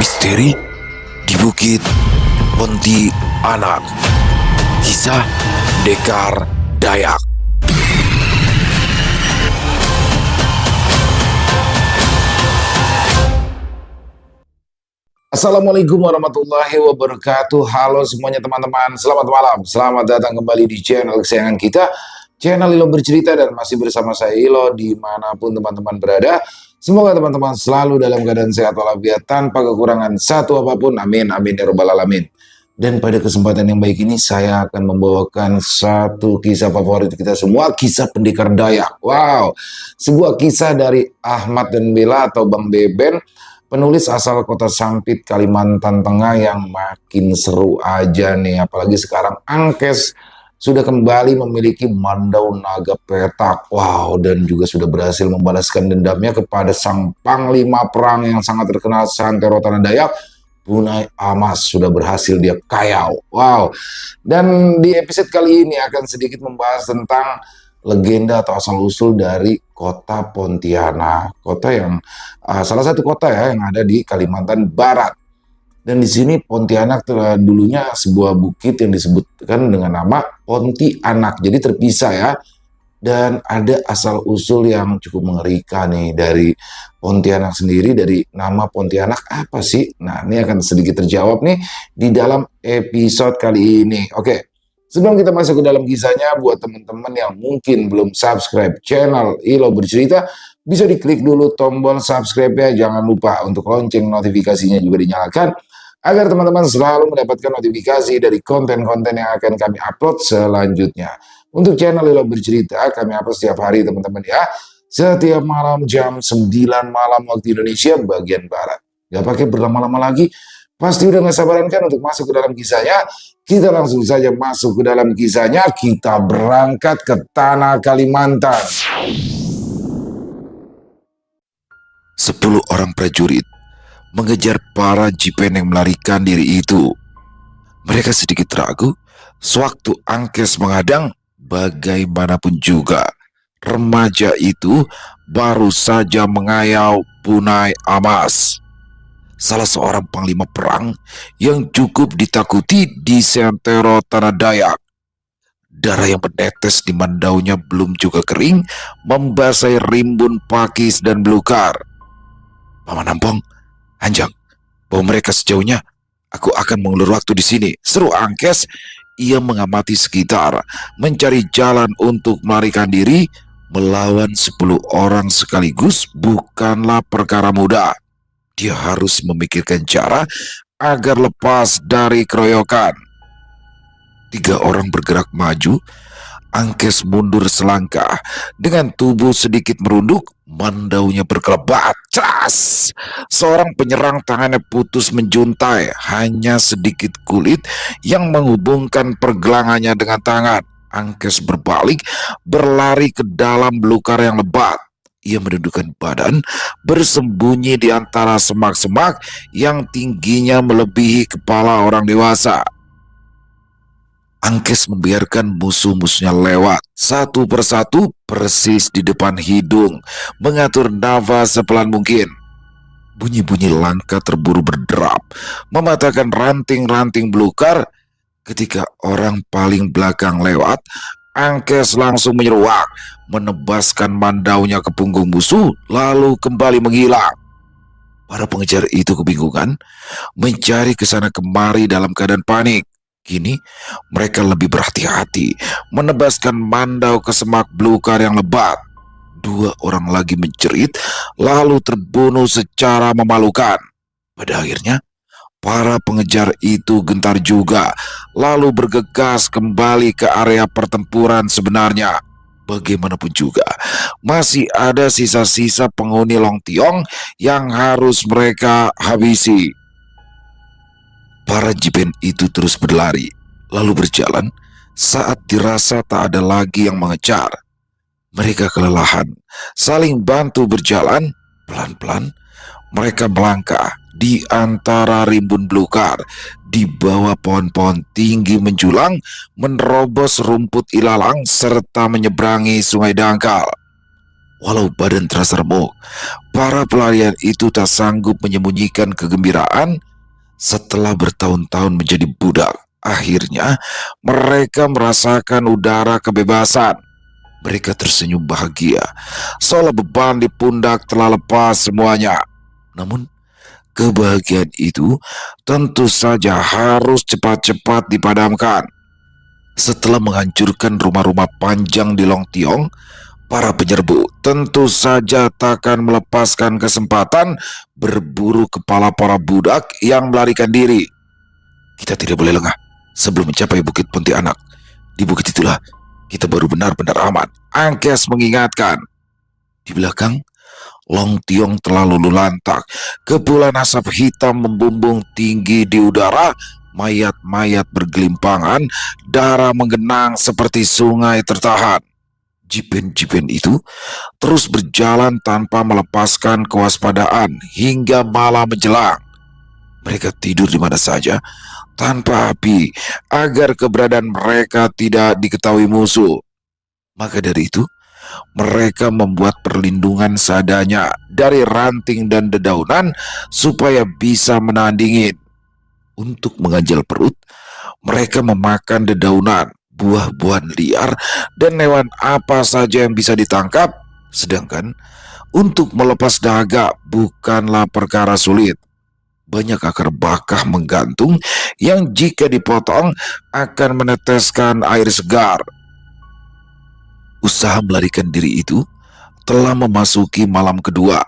Misteri di Bukit Pontianak. Kisah Pendekar Dayak. Assalamualaikum warahmatullahi wabarakatuh. Halo semuanya teman-teman, selamat malam. Selamat datang kembali di channel kesayangan kita, channel Ilo Bercerita, dan masih bersama saya Ilo dimanapun teman-teman berada. Semoga teman-teman selalu dalam keadaan sehat walafiat tanpa kekurangan satu apapun. Amin, amin ya robbal alamin. Dan pada kesempatan yang baik ini saya akan membawakan satu kisah favorit kita semua, kisah Pendekar Dayak. Wow, sebuah kisah dari Ahmad dan Bella atau Bang Beben, penulis asal Kota Sampit, Kalimantan Tengah, yang makin seru aja nih. Apalagi sekarang Angkes sudah kembali memiliki Mandau Naga Petak. Wow, dan juga sudah berhasil membalaskan dendamnya kepada sang panglima perang yang sangat terkenal Santero Tanah Dayak, Bunai Amas. Sudah berhasil dia kayau. Wow, dan di episode kali ini akan sedikit membahas tentang legenda atau asal-usul dari Kota Pontianak. Kota yang salah satu kota ya yang ada di Kalimantan Barat. Dan di sini Pontianak dulunya sebuah bukit yang disebutkan dengan nama Pontianak. Jadi terpisah ya. Dan ada asal-usul yang cukup mengerikan nih dari Pontianak sendiri. Dari nama Pontianak apa sih? Nah, ini akan sedikit terjawab nih di dalam episode kali ini. Oke, sebelum kita masuk ke dalam kisahnya, buat teman-teman yang mungkin belum subscribe channel Ilo Bercerita, bisa diklik dulu tombol subscribe-nya. Jangan lupa untuk lonceng notifikasinya juga dinyalakan, agar teman-teman selalu mendapatkan notifikasi dari konten-konten yang akan kami upload selanjutnya. Untuk channel Ilo Bercerita, kami upload setiap hari teman-teman ya. Setiap malam jam 9 malam waktu Indonesia bagian Barat. Gak pakai berlama-lama lagi, pasti udah gak sabaran kan untuk masuk ke dalam kisahnya. Kita langsung saja masuk ke dalam kisahnya. Kita berangkat ke tanah Kalimantan. 10 orang prajurit mengejar para jipen yang melarikan diri itu. Mereka sedikit ragu sewaktu Angkes menghadang. Bagaimanapun juga, remaja itu baru saja mengayau Bunai Amas, salah seorang panglima perang yang cukup ditakuti di Santero Tanah Dayak. Darah yang menetes di mandaunya belum juga kering, membasahi rimbun pakis dan belukar. Paman Ampong, Anjang, bawa mereka sejauhnya. Aku akan mengulur waktu di sini, seru Angkes. Ia mengamati sekitar, mencari jalan untuk melarikan diri. Melawan 10 orang sekaligus bukanlah perkara mudah. Dia harus memikirkan cara agar lepas dari keroyokan. 3 orang bergerak maju. Angkes mundur selangkah. Dengan tubuh sedikit merunduk, mandaunya berkelebat. Cas! Seorang penyerang tangannya putus menjuntai. Hanya sedikit kulit yang menghubungkan pergelangannya dengan tangan. Angkes berbalik, berlari ke dalam belukar yang lebat. Ia menundukkan badan, bersembunyi di antara semak-semak yang tingginya melebihi kepala orang dewasa. Angkes membiarkan musuh-musuhnya lewat satu persatu persis di depan hidung, mengatur nafas sepelan mungkin. Bunyi-bunyi langkah terburu berderap, mematahkan ranting-ranting belukar. Ketika orang paling belakang lewat, Angkes langsung menyeruak, menebaskan mandaunya ke punggung musuh, lalu kembali menghilang. Para pengejar itu kebingungan, mencari kesana kemari dalam keadaan panik. Kini mereka lebih berhati-hati, menebaskan mandau ke semak belukar yang lebat. 2 orang lagi menjerit, lalu terbunuh secara memalukan. Pada akhirnya, para pengejar itu gentar juga, lalu bergegas kembali ke area pertempuran sebenarnya. Bagaimanapun juga, masih ada sisa-sisa penghuni Long Tiong yang harus mereka habisi. Para jipen itu terus berlari, lalu berjalan saat dirasa tak ada lagi yang mengejar. Mereka kelelahan, saling bantu berjalan. Pelan-pelan mereka melangkah di antara rimbun belukar, di bawah pohon-pohon tinggi menjulang, menerobos rumput ilalang, serta menyeberangi sungai dangkal. Walau badan terasa remuk, para pelarian itu tak sanggup menyembunyikan kegembiraan setelah bertahun-tahun menjadi budak. Akhirnya, mereka merasakan udara kebebasan. Mereka tersenyum bahagia, seolah beban di pundak telah lepas semuanya. Namun, kebahagiaan itu tentu saja harus cepat-cepat dipadamkan. Setelah menghancurkan rumah-rumah panjang di Long Tiong, para penyerbu tentu saja takkan melepaskan kesempatan berburu kepala para budak yang melarikan diri. Kita tidak boleh lengah sebelum mencapai Bukit Pontianak. Di bukit itulah kita baru benar-benar aman, Angkes mengingatkan. Di belakang, Long Tiong telah luluh lantak. Kepulan asap hitam membumbung tinggi di udara. Mayat-mayat bergelimpangan, darah menggenang seperti sungai tertahan. Jipen-jipen itu terus berjalan tanpa melepaskan kewaspadaan hingga malam menjelang. Mereka tidur di mana saja tanpa api agar keberadaan mereka tidak diketahui musuh. Maka dari itu, mereka membuat perlindungan seadanya dari ranting dan dedaunan supaya bisa menahan dingin. Untuk mengganjal perut, mereka memakan dedaunan, buah-buahan liar, dan hewan apa saja yang bisa ditangkap. Sedangkan untuk melepas dahaga bukanlah perkara sulit. Banyak akar bakah menggantung yang jika dipotong akan meneteskan air segar. Usaha melarikan diri itu telah memasuki malam kedua.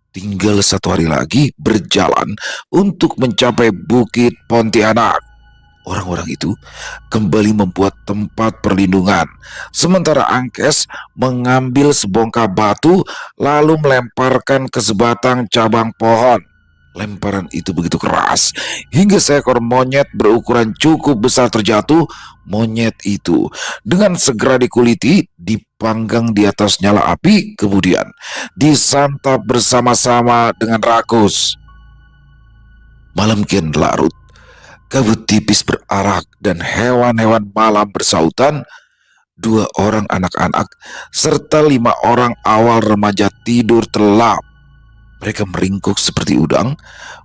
Tinggal 1 hari lagi berjalan untuk mencapai Bukit Pontianak. Orang-orang itu kembali membuat tempat perlindungan, sementara Angkes mengambil sebongkah batu lalu melemparkan ke sebatang cabang pohon. Lemparan itu begitu keras hingga seekor monyet berukuran cukup besar terjatuh. Monyet itu dengan segera dikuliti, dipanggang di atas nyala api, kemudian disantap bersama-sama dengan rakus. Malam kian larut, kabut tipis berarak dan hewan-hewan malam bersautan. 2 orang anak-anak serta 5 orang awal remaja tidur telap. Mereka meringkuk seperti udang,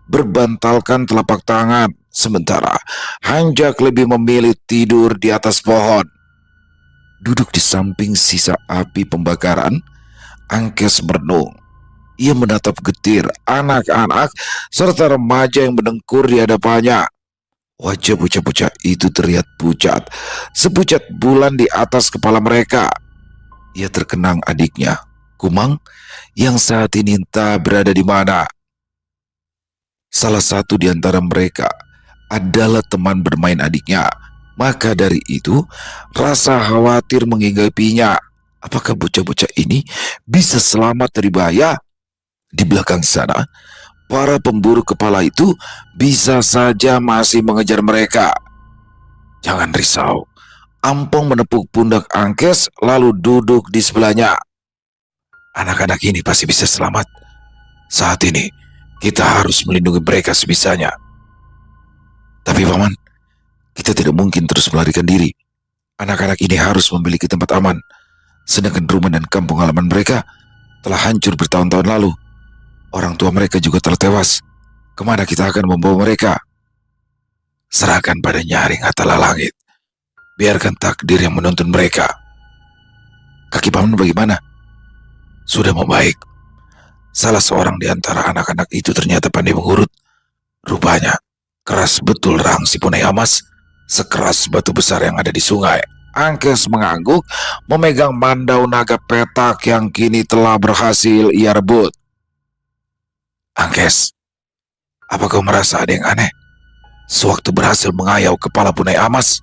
berbantalkan telapak tangan, sementara Hanjak lebih memilih tidur di atas pohon. Duduk di samping sisa api pembakaran, Angkes merenung. Ia menatap getir anak-anak serta remaja yang mendengkur di hadapannya. Wajah bocah-bocah itu terlihat pucat, sepucat bulan di atas kepala mereka. Ia terkenang adiknya, Kumang, yang saat ini entah berada di mana. Salah satu di antara mereka adalah teman bermain adiknya. Maka dari itu, rasa khawatir menghinggapinya. Apakah bocah-bocah ini bisa selamat dari bahaya? Di belakang sana, para pemburu kepala itu bisa saja masih mengejar mereka. Jangan risau. Ampong menepuk pundak Angkes lalu duduk di sebelahnya. Anak-anak ini pasti bisa selamat. Saat ini, kita harus melindungi mereka sebisanya. Tapi Paman, kita tidak mungkin terus melarikan diri. Anak-anak ini harus memiliki tempat aman. Sedangkan rumah dan kampung halaman mereka telah hancur bertahun-tahun lalu. Orang tua mereka juga telah tewas. Kemana kita akan membawa mereka? Serahkan pada Nyaring Hatala Langit. Biarkan takdir yang menuntun mereka. Kaki Paman bagaimana? Sudah membaik. Salah seorang di antara anak-anak itu ternyata pandai mengurut. Rupanya keras betul rang si Punai Amas, sekeras batu besar yang ada di sungai. Angkes mengangguk, memegang mandau naga petak yang kini telah berhasil ia rebut. Angkes, apa kau merasa ada yang aneh? Sewaktu berhasil mengayau kepala Punai Amas,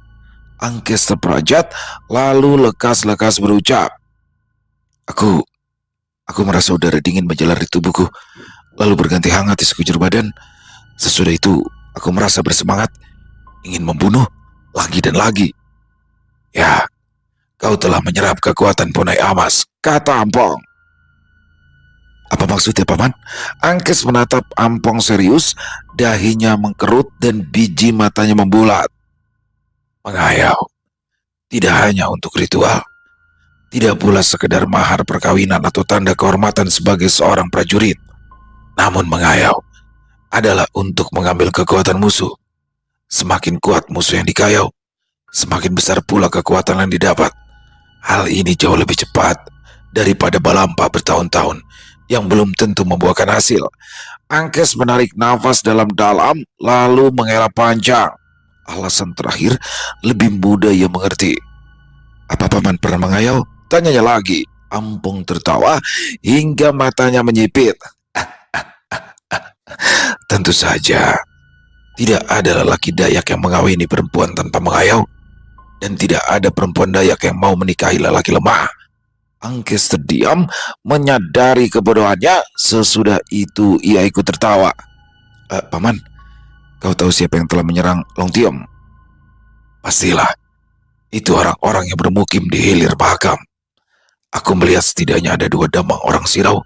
Angkes terperajat lalu lekas-lekas berucap, Aku merasa udara dingin menjalar di tubuhku, lalu berganti hangat di sekujur badan. Sesudah itu, aku merasa bersemangat, ingin membunuh lagi dan lagi. Ya, kau telah menyerap kekuatan Punai Amas, kata Ampong. Apa maksudnya, Paman? Angkes menatap Ampong serius, dahinya mengkerut dan biji matanya membulat. Mengayau, tidak hanya untuk ritual, Tidak pula sekedar mahar perkawinan atau tanda kehormatan sebagai seorang prajurit. Namun mengayau adalah untuk mengambil kekuatan musuh. Semakin kuat musuh yang dikayau, semakin besar pula kekuatan yang didapat. Hal ini jauh lebih cepat daripada balampa bertahun-tahun yang belum tentu membuahkan hasil. Angkes menarik nafas dalam-dalam lalu menghela panjang. Alasan terakhir lebih mudah ia mengerti. Apa paman pernah mengayau? Tanyanya lagi. Ampung tertawa hingga matanya menyipit. Tentu saja, tidak ada lelaki Dayak yang mengawini perempuan tanpa mengayau. Dan tidak ada perempuan Dayak yang mau menikahi lelaki lemah. Angkes terdiam, menyadari kebodohannya. Sesudah itu ia ikut tertawa. Paman, kau tahu siapa yang telah menyerang Long Tiong? Pastilah, itu orang-orang yang bermukim di hilir Mahakam. Aku melihat setidaknya ada 2 damang orang Sirau.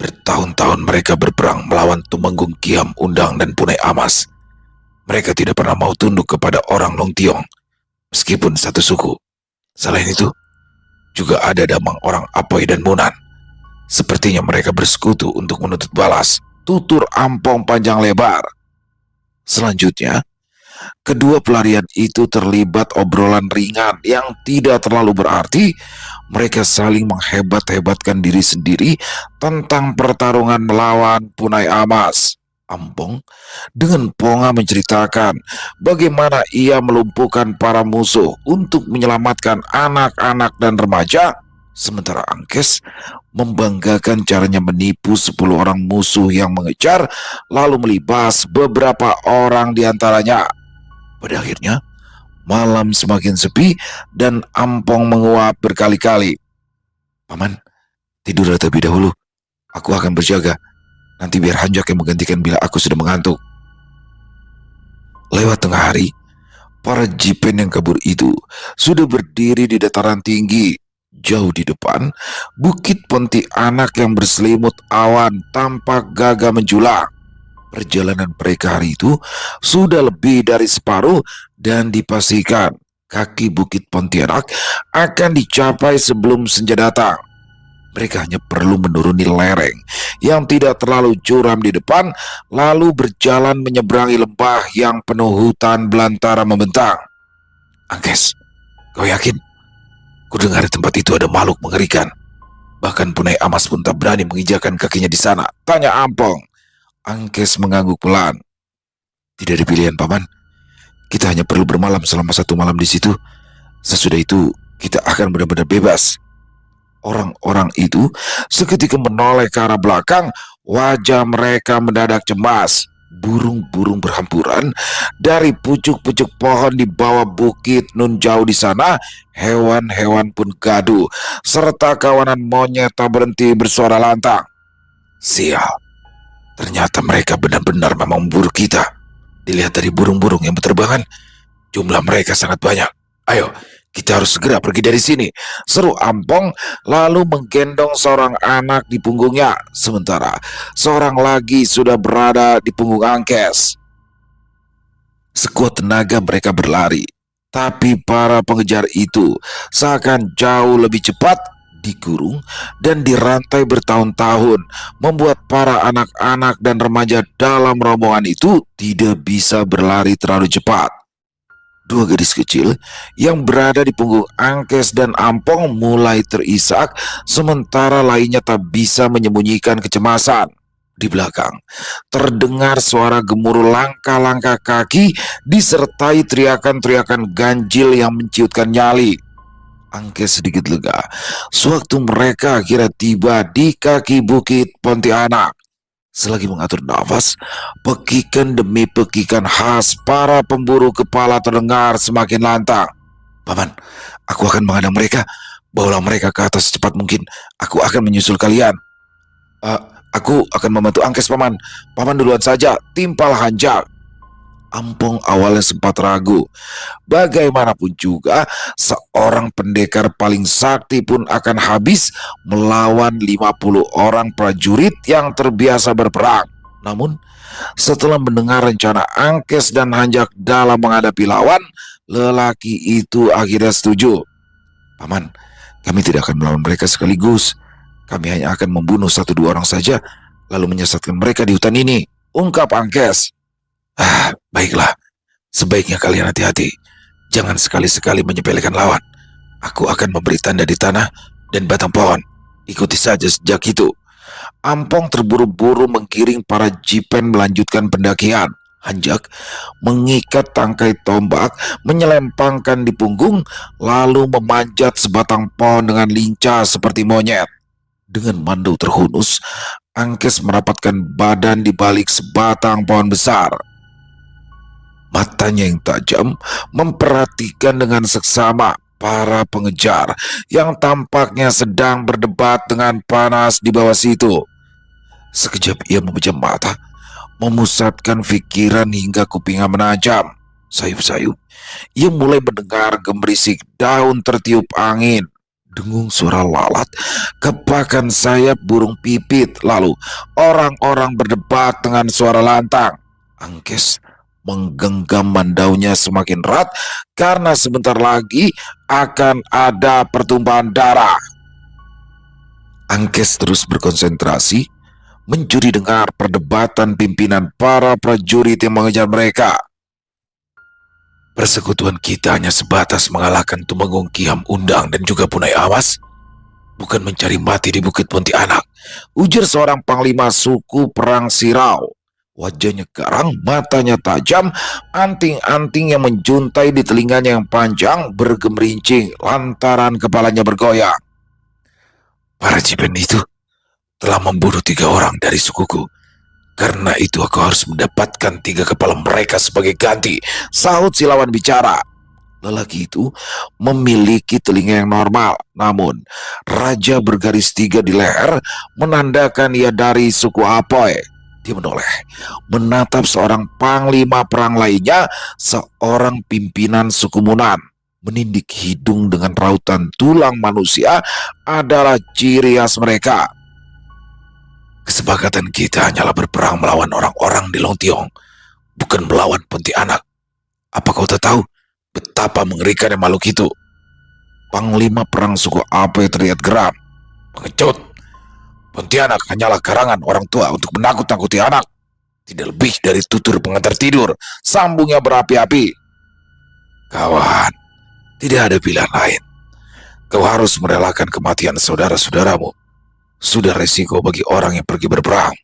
Bertahun-tahun mereka berperang melawan Tumenggung Kiam Undang dan Punai Amas. Mereka tidak pernah mau tunduk kepada orang Long Tiong, meskipun satu suku. Selain itu, juga ada damang orang Apoy dan Munan. Sepertinya mereka bersekutu untuk menuntut balas. Tutur Ampong panjang lebar. Selanjutnya, kedua pelarian itu terlibat obrolan ringan yang tidak terlalu berarti. Mereka saling menghebat-hebatkan diri sendiri tentang pertarungan melawan Punai Amas. Ampong dengan ponga menceritakan bagaimana ia melumpuhkan para musuh untuk menyelamatkan anak-anak dan remaja. Sementara Angkes membanggakan caranya menipu 10 orang musuh yang mengejar lalu melibas beberapa orang diantaranya. Pada akhirnya, malam semakin sepi dan Ampong menguap berkali-kali. Paman, tidur terlebih dahulu. Aku akan berjaga. Nanti biar Hanjak yang menggantikan bila aku sudah mengantuk. Lewat tengah hari, para jipen yang kabur itu sudah berdiri di dataran tinggi. Jauh di depan, Bukit Pontianak yang berselimut awan tampak gagah menjulang. Perjalanan mereka hari itu sudah lebih dari separuh dan dipastikan kaki Bukit Pontianak akan dicapai sebelum senja datang. Mereka hanya perlu menuruni lereng yang tidak terlalu curam di depan, lalu berjalan menyeberangi lembah yang penuh hutan belantara membentang. Angkes, kau yakin? Kudengar di tempat itu ada makhluk mengerikan. Bahkan Punai Amas pun tak berani menginjakan kakinya di sana. Tanya Ampong. Angkes mengangguk pelan. Tidak ada pilihan, Paman. Kita hanya perlu bermalam selama 1 malam di situ. Sesudah itu, kita akan benar-benar bebas. Orang-orang itu seketika menoleh ke arah belakang. Wajah mereka mendadak cemas. Burung-burung berhamburan dari pucuk-pucuk pohon di bawah bukit nun jauh di sana. Hewan-hewan pun gaduh, serta kawanan monyet tak berhenti bersuara lantang. Sial, ternyata mereka benar-benar memang memburu kita. Dilihat dari burung-burung yang berterbangan, jumlah mereka sangat banyak. Ayo, kita harus segera pergi dari sini, seru Ampong lalu menggendong seorang anak di punggungnya. Sementara seorang lagi sudah berada di punggung Angkes. Sekuat tenaga mereka berlari, tapi para pengejar itu seakan jauh lebih cepat, dikurung dan dirantai bertahun-tahun, membuat para anak-anak dan remaja dalam rombongan itu tidak bisa berlari terlalu cepat. 2 gadis kecil yang berada di punggung Angkes dan Ampong mulai terisak, sementara lainnya tak bisa menyembunyikan kecemasan. Di belakang, terdengar suara gemuruh langkah-langkah kaki disertai teriakan-teriakan ganjil yang menciutkan nyali. Angkes sedikit lega sewaktu mereka akhirnya tiba di kaki Bukit Pontianak. Selagi mengatur nafas, pekikan demi pekikan khas para pemburu kepala terdengar semakin lantang. Paman, aku akan menghadang mereka. Bawalah mereka ke atas secepat mungkin. Aku akan menyusul kalian. Aku akan membantu Angkes, Paman. Paman duluan saja, timpal Hanjak. Ampong awalnya sempat ragu. Bagaimanapun juga, seorang pendekar paling sakti pun akan habis melawan 50 orang prajurit yang terbiasa berperang. Namun, setelah mendengar rencana Angkes dan Hanjak dalam menghadapi lawan, lelaki itu akhirnya setuju. Paman, Kami tidak akan melawan mereka sekaligus. Kami hanya akan membunuh 1-2 orang saja, lalu menyesatkan mereka di hutan ini, ungkap Angkes. Baiklah. Sebaiknya kalian hati-hati. Jangan sekali-sekali menyepelekan lawan. Aku akan memberi tanda di tanah dan batang pohon. Ikuti saja sejak itu. Ampong terburu-buru menggiring para jipen melanjutkan pendakian. Hanjak mengikat tangkai tombak, menyelempangkan di punggung, lalu memanjat sebatang pohon dengan lincah seperti monyet. Dengan mandu terhunus, Angkes merapatkan badan di balik sebatang pohon besar. Matanya yang tajam memperhatikan dengan seksama para pengejar yang tampaknya sedang berdebat dengan panas di bawah situ. Sekejap ia memejam mata, memusatkan pikiran hingga kupingnya menajam. Sayup-sayup, ia mulai mendengar gemerisik daun tertiup angin, dengung suara lalat, kepakan sayap burung pipit, lalu orang-orang berdebat dengan suara lantang. Angkes menggenggam mandaunya semakin erat karena sebentar lagi akan ada pertumpahan darah. Angkes terus berkonsentrasi, mencuri dengar perdebatan pimpinan para prajurit yang mengejar mereka. Persekutuan kita hanya sebatas mengalahkan Tumenggung Kiam Undang dan juga Punai Awas, bukan mencari mati di Bukit Pontianak, ujar seorang panglima suku perang Sirau. Wajahnya garang, matanya tajam, anting-anting yang menjuntai di telinganya yang panjang bergemerincing lantaran kepalanya bergoyang. Para jipen itu telah membunuh 3 orang dari sukuku. Karena itu aku harus mendapatkan 3 kepala mereka sebagai ganti, sahut si lawan bicara. Lelaki itu memiliki telinga yang normal, namun raja bergaris 3 di leher menandakan ia dari suku Apoy. Dia menoleh, menatap seorang panglima perang lainnya, seorang pimpinan suku Munan. Menindik hidung dengan rautan tulang manusia adalah ciri khas mereka. Kesepakatan kita hanyalah berperang melawan orang-orang di Longtiong, bukan melawan Pontianak. Apa kau tak tahu betapa mengerikannya makhluk itu? Panglima perang suku Apoy terlihat geram. Pengecut, Pontianak hanyalah karangan orang tua untuk menakut-nakuti anak. Tidak lebih dari tutur pengantar tidur, sambungnya berapi-api. Kawan, tidak ada pilihan lain. Kau harus merelakan kematian saudara-saudaramu. Sudah resiko bagi orang yang pergi berperang.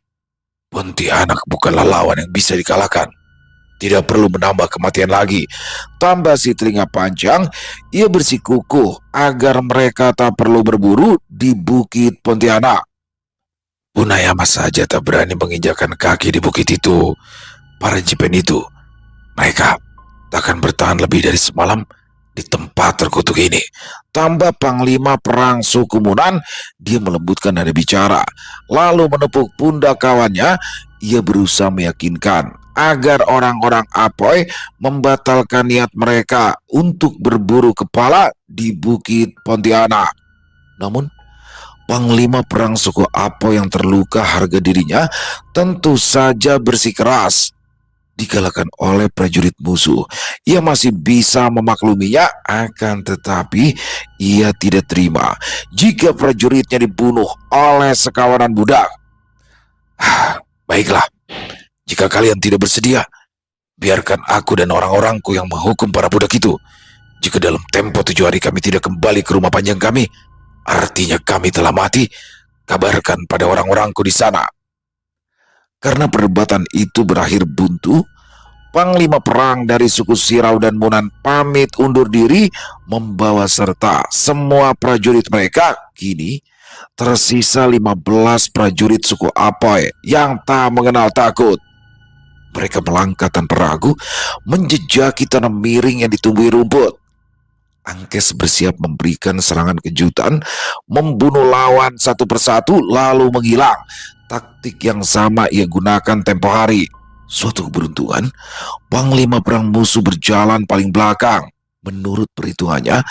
Pontianak bukanlah lawan yang bisa dikalahkan. Tidak perlu menambah kematian lagi. Tambah si telinga panjang, ia bersikukuh agar mereka tak perlu berburu di Bukit Pontianak. Punai Amas saja tak berani menginjakan kaki di bukit itu. Para jipen itu, mereka takkan bertahan lebih dari semalam di tempat terkutuk ini. Tambah panglima perang suku Munan, dia melembutkan nada bicara, lalu menepuk pundak kawannya. Ia berusaha meyakinkan agar orang-orang Apoy membatalkan niat mereka untuk berburu kepala di Bukit Pontianak. Namun panglima perang suku Apoy yang terluka harga dirinya tentu saja bersikeras. Dikalahkan oleh prajurit musuh, ia masih bisa memakluminya, akan tetapi ia tidak terima jika prajuritnya dibunuh oleh sekawanan budak. Baiklah, jika kalian tidak bersedia, biarkan aku dan orang-orangku yang menghukum para budak itu. Jika dalam tempo 7 hari kami tidak kembali ke rumah panjang kami, artinya kami telah mati. Kabarkan pada orang-orangku di sana. Karena perdebatan itu berakhir buntu, panglima perang dari suku Sirau dan Munan pamit undur diri, membawa serta semua prajurit mereka. Kini tersisa 15 prajurit suku Apoy yang tak mengenal takut. Mereka melangkah tanpa ragu, menjejaki tanah miring yang ditumbuhi rumput. Angkes bersiap memberikan serangan kejutan, membunuh lawan satu persatu lalu menghilang. Taktik yang sama ia gunakan tempo hari. Suatu keberuntungan, panglima perang musuh berjalan paling belakang. Menurut perhitungannya,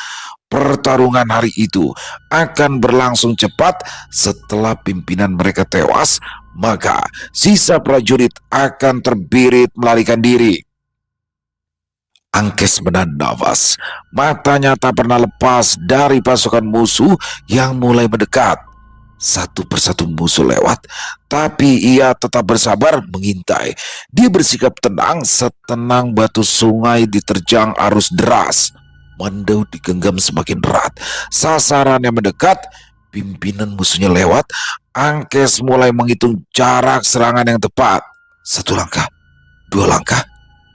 pertarungan hari itu akan berlangsung cepat. Setelah pimpinan mereka tewas, maka sisa prajurit akan terbirit melarikan diri. Angkes menahan nafas. Matanya tak pernah lepas dari pasukan musuh yang mulai mendekat. Satu persatu musuh lewat, tapi ia tetap bersabar mengintai. Dia bersikap tenang setenang batu sungai diterjang arus deras. Mandau digenggam semakin erat. Sasarannya mendekat, pimpinan musuhnya lewat. Angkes mulai menghitung jarak serangan yang tepat. 1 langkah, 2 langkah,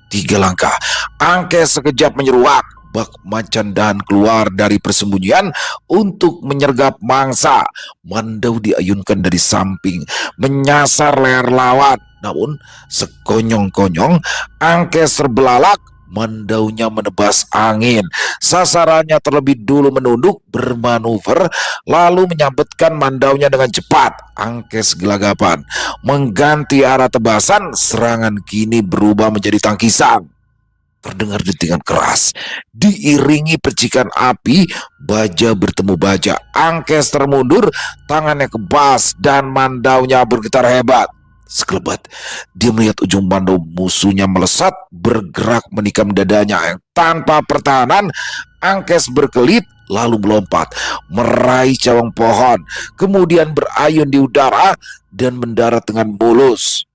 3 langkah. Angkes sekejap menyeruak. Bak macan dan keluar dari persembunyian untuk menyergap mangsa. Mandau diayunkan dari samping, menyasar leher lawan. Namun, sekonyong-konyong, Angkes terbelalak. Mandaunya menebas angin. Sasarannya terlebih dulu menunduk, bermanuver, lalu menyambetkan mandaunya dengan cepat. Angkes gelagapan. Mengganti arah tebasan, serangan kini berubah menjadi tangkisan. Terdengar dentingan keras, diiringi percikan api, baja bertemu baja. Angkes termundur, tangannya kebas dan mandaunya bergetar hebat. Sekelebat, dia melihat ujung mandau musuhnya melesat, bergerak menikam dadanya. Tanpa pertahanan, Angkes berkelit, lalu melompat, meraih cawang pohon, kemudian berayun di udara dan mendarat dengan mulus.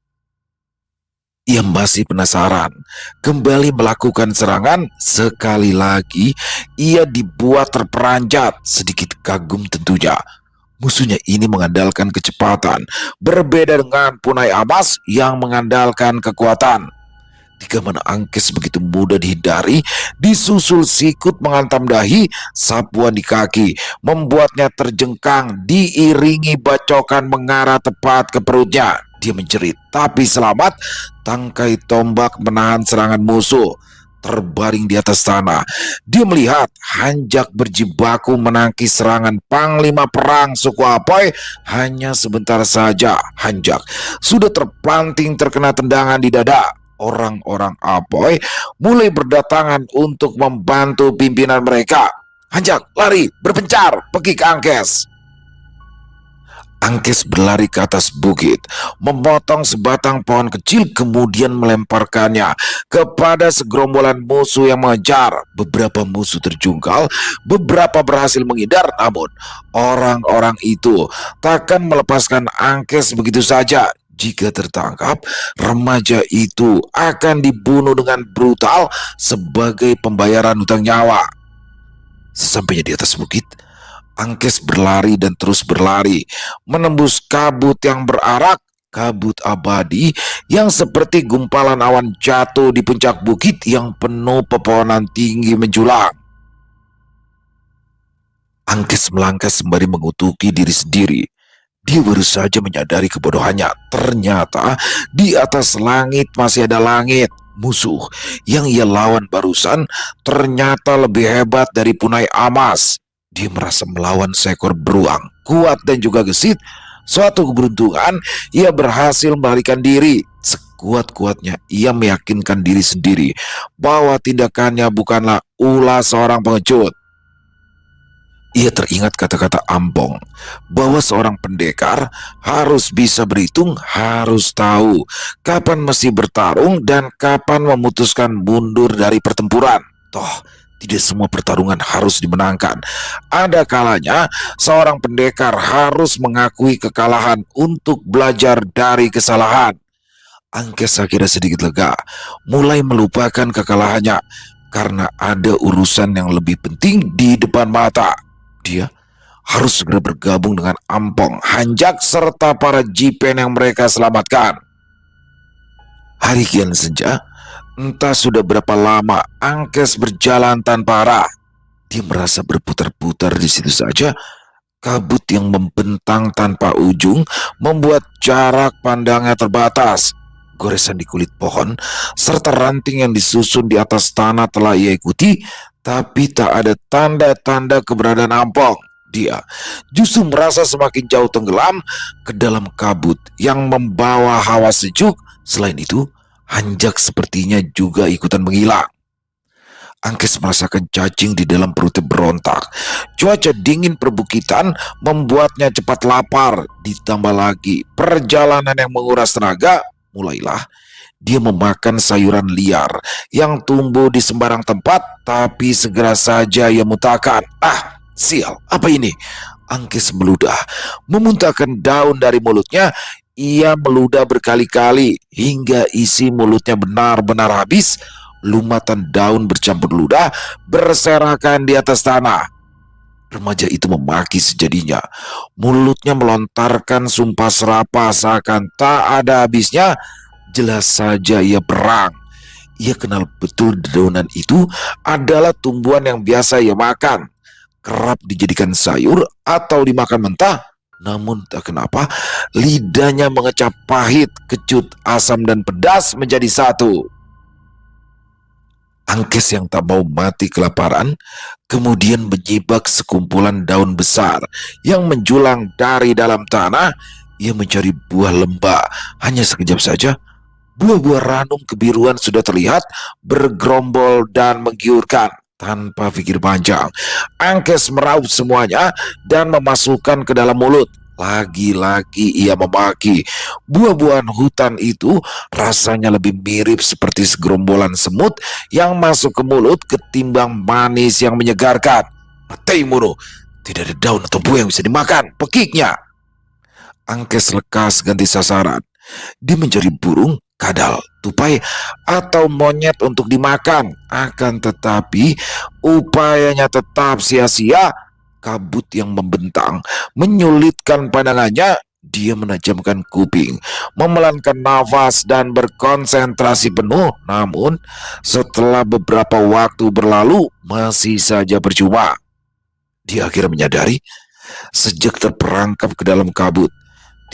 Ia masih penasaran, kembali melakukan serangan. Sekali lagi, ia dibuat terperanjat, sedikit kagum tentunya. Musuhnya ini mengandalkan kecepatan, berbeda dengan punai amas yang mengandalkan kekuatan. Tiga mana Angkes begitu mudah dihindari, disusul sikut menghantam dahi, sapuan di kaki, membuatnya terjengkang, diiringi bacokan mengarah tepat ke perutnya. Dia menjerit, tapi selamat. Tangkai tombak menahan serangan musuh. Terbaring di atas tanah, dia melihat Hanjak berjibaku menangkis serangan panglima perang suku Apoy. Hanya sebentar saja, Hanjak sudah terpanting terkena tendangan di dada. Orang-orang Apoy mulai berdatangan untuk membantu pimpinan mereka. Hanjak lari, berpencar, pergi ke Angkes. Angkes berlari ke atas bukit, memotong sebatang pohon kecil, kemudian melemparkannya kepada segerombolan musuh yang mengejar. Beberapa musuh terjungkal, beberapa berhasil menghindar, namun orang-orang itu takkan melepaskan Angkes begitu saja. Jika tertangkap, remaja itu akan dibunuh dengan brutal sebagai pembayaran hutang nyawa. Sesampainya di atas bukit, Angkes berlari dan terus berlari, menembus kabut yang berarak, kabut abadi yang seperti gumpalan awan jatuh di puncak bukit yang penuh pepohonan tinggi menjulang. Angkes melangkah sembari mengutuki diri sendiri. Dia baru saja menyadari kebodohannya. Ternyata di atas langit masih ada langit. Musuh yang ia lawan barusan ternyata lebih hebat dari punai amas. Dia merasa melawan seekor beruang, kuat dan juga gesit. Suatu keberuntungan, ia berhasil melarikan diri. Sekuat-kuatnya, ia meyakinkan diri sendiri bahwa tindakannya bukanlah ulah seorang pengecut. Ia teringat kata-kata Ampong, bahwa seorang pendekar harus bisa berhitung, harus tahu kapan mesti bertarung dan kapan memutuskan mundur dari pertempuran. Toh, tidak semua pertarungan harus dimenangkan. Ada kalanya seorang pendekar harus mengakui kekalahan untuk belajar dari kesalahan. Angkes akhirnya sedikit lega, mulai melupakan kekalahannya karena ada urusan yang lebih penting di depan mata. Dia harus segera bergabung dengan Ampong, Hanjak, serta para jipen yang mereka selamatkan. Hari kian senja, entah sudah berapa lama Angkes berjalan tanpa arah. Dia merasa berputar-putar di situ saja. Kabut yang membentang tanpa ujung membuat jarak pandangnya terbatas. Goresan di kulit pohon serta ranting yang disusun di atas tanah telah ia ikuti, tapi tak ada tanda-tanda keberadaan Ampong. Dia justru merasa semakin jauh tenggelam ke dalam kabut yang membawa hawa sejuk. Selain itu, Hanjak sepertinya juga ikutan menghilang. Angkes merasakan cacing di dalam perutnya berontak. Cuaca dingin perbukitan membuatnya cepat lapar. Ditambah lagi perjalanan yang menguras tenaga, mulailah Dia memakan sayuran liar yang tumbuh di sembarang tempat, tapi segera saja ia muntahkan. Ah, sial, apa ini? Angkis meludah, memuntahkan daun dari mulutnya. Ia meludah berkali-kali hingga isi mulutnya benar-benar habis. Lumatan daun bercampur ludah berserakan di atas tanah. Remaja itu memaki sejadinya. Mulutnya melontarkan sumpah serapah seakan tak ada habisnya. Jelas saja ia perang. Ia kenal betul dedaunan itu adalah tumbuhan yang biasa ia makan. Kerap dijadikan sayur atau dimakan mentah. Namun tak kenapa, lidahnya mengecap pahit, kecut, asam, dan pedas menjadi satu. Angkes yang tak mau mati kelaparan kemudian menyibak sekumpulan daun besar yang menjulang dari dalam tanah. Ia mencari buah lembah. Hanya sekejap saja, buah-buah ranum kebiruan sudah terlihat bergerombol dan menggiurkan. Tanpa pikir panjang, Angkes meraup semuanya dan memasukkan ke dalam mulut. Lagi-lagi ia memaki. Buah-buahan hutan itu rasanya lebih mirip seperti segerombolan semut yang masuk ke mulut ketimbang manis yang menyegarkan. Mati mulu, tidak ada daun atau buah yang bisa dimakan. Pekiknya. Angkes lekas ganti sasaran. Dia mencari burung, kadal, tupai, atau monyet untuk dimakan. Akan tetapi upayanya tetap sia-sia. Kabut yang membentang menyulitkan pandangannya. Dia menajamkan kuping, memelankan nafas, dan berkonsentrasi penuh. Namun setelah beberapa waktu berlalu, masih saja percuma. Dia akhirnya menyadari, sejak terperangkap ke dalam kabut,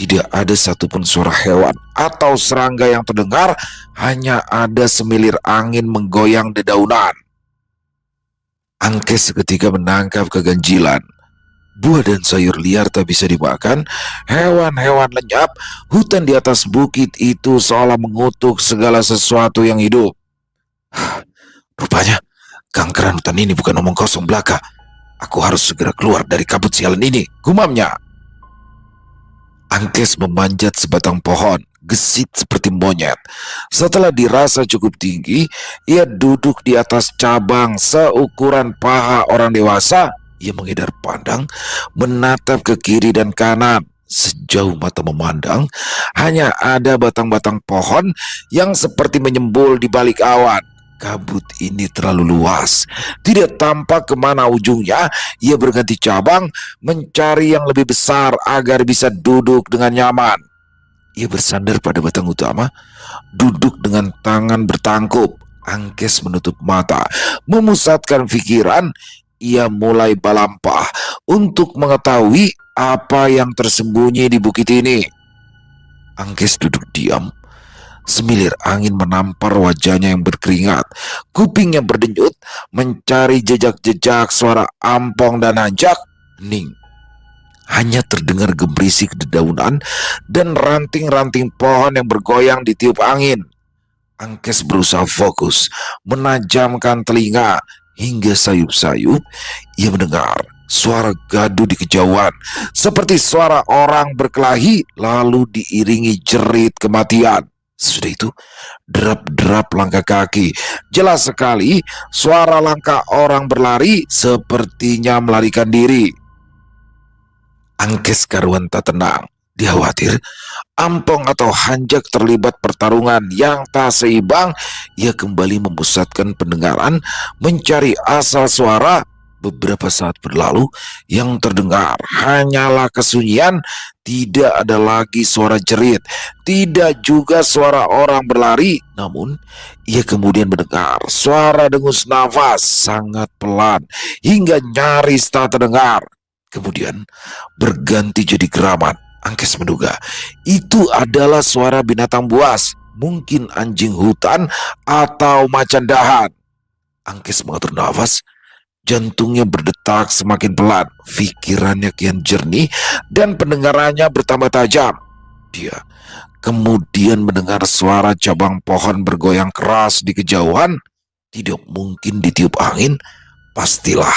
tidak ada satupun suara hewan atau serangga yang terdengar. Hanya ada semilir angin menggoyang dedaunan. Angkes seketika menangkap keganjilan. Buah dan sayur liar tak bisa dimakan, hewan-hewan lenyap, hutan di atas bukit itu seolah mengutuk segala sesuatu yang hidup. Rupanya, gangkeran hutan ini bukan omong kosong belaka. Aku harus segera keluar dari kabut sialan ini, gumamnya. Angkes memanjat sebatang pohon, gesit seperti monyet. Setelah dirasa cukup tinggi, ia duduk di atas cabang seukuran paha orang dewasa. Ia mengedar pandang, menatap ke kiri dan kanan. Sejauh mata memandang, hanya ada batang-batang pohon yang seperti menyembul di balik awan. Kabut ini terlalu luas, tidak tampak kemana ujungnya. Ia berganti cabang, mencari yang lebih besar agar bisa duduk dengan nyaman. Ia bersandar pada batang utama, duduk dengan tangan bertangkup. Angkes menutup mata, memusatkan pikiran. Ia mulai balampah untuk mengetahui apa yang tersembunyi di bukit ini. Angkes duduk diam. Semilir angin menampar wajahnya yang berkeringat. Kupingnya berdenyut mencari jejak-jejak suara ampong dan anjak. Hening. Hanya terdengar gemerisik dedaunan dan ranting-ranting pohon yang bergoyang ditiup angin. Angkes berusaha fokus, menajamkan telinga. Hingga sayup-sayup ia mendengar suara gaduh di kejauhan, seperti suara orang berkelahi, lalu diiringi jerit kematian. Sesudah itu, derap-derap langkah kaki. Jelas sekali suara langkah orang berlari, sepertinya melarikan diri. Angkes karuan tak tenang. Dia khawatir ampong atau hanjak terlibat pertarungan yang tak seimbang. Ia kembali memusatkan pendengaran, mencari asal suara. Beberapa saat berlalu, yang terdengar hanyalah kesunyian. Tidak ada lagi suara jerit, tidak juga suara orang berlari. Namun ia kemudian mendengar suara dengus nafas sangat pelan hingga nyaris tak terdengar. Kemudian berganti jadi geraman. Angkes menduga itu adalah suara binatang buas, mungkin anjing hutan atau macan dahan. Angkes mengatur nafas, jantungnya berdetak semakin pelan, pikirannya kian jernih dan pendengarannya bertambah tajam. Dia kemudian mendengar suara cabang pohon bergoyang keras di kejauhan. Tidak mungkin ditiup angin. Pastilah